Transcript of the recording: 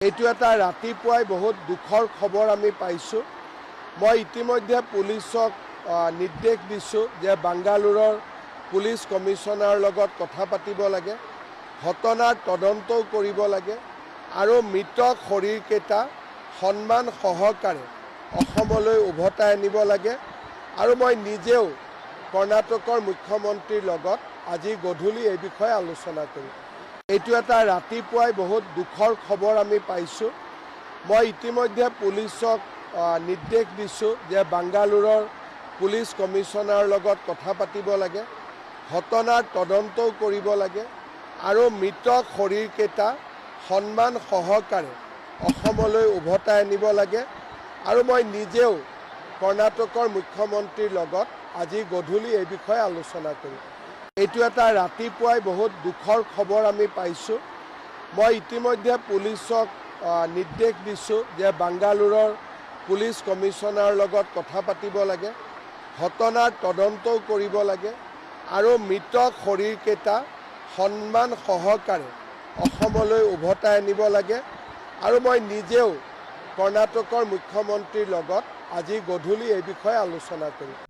এইটো এটা ৰাতিপুৱাই বহুত দুখৰ খবৰ আমি পাইছোঁ। মই ইতিমধ্যে পুলিচক নিৰ্দেশ দিছোঁ যে বাংগালোৰৰ পুলিচ কমিশনাৰ লগত কথা পাতিব লাগে, ঘটনাৰ তদন্তও কৰিব লাগে আৰু মৃত শৰীৰকেইটা সন্মান সহকাৰে অসমলৈ উভতাই আনিব লাগে। আৰু মই নিজেও কৰ্ণাটকৰ মুখ্যমন্ত্ৰীৰ লগত আজি গধূলি এই বিষয়ে আলোচনা কৰিম। এইটো এটা ৰাতিপুৱাই বহুত দুখৰ খবৰ আমি পাইছোঁ। মই ইতিমধ্যে পুলিচক নিৰ্দেশ দিছোঁ যে বাংগালোৰৰ পুলিচ কমিশনাৰ লগত কথা পাতিব লাগে, ঘটনাৰ তদন্তও কৰিব লাগে আৰু মৃত শৰীৰকেইটা সন্মান সহকাৰে অসমলৈ উভতাই আনিব লাগে। আৰু মই নিজেও কৰ্ণাটকৰ মুখ্যমন্ত্ৰীৰ লগত আজি গধূলি এই বিষয়ে আলোচনা কৰিম। এইটো এটা ৰাতিপুৱাই বহুত দুখৰ খবৰ আমি পাইছোঁ। মই ইতিমধ্যে পুলিচক নিৰ্দেশ দিছোঁ যে বাংগালোৰৰ পুলিচ কমিশনাৰ লগত কথা পাতিব লাগে, ঘটনাৰ তদন্তও কৰিব লাগে আৰু মৃত শৰীৰকেইটা সন্মান সহকাৰে অসমলৈ উভতাই আনিব লাগে। আৰু মই নিজেও কৰ্ণাটকৰ মুখ্যমন্ত্ৰীৰ লগত আজি গধূলি এই বিষয়ে আলোচনা কৰিম।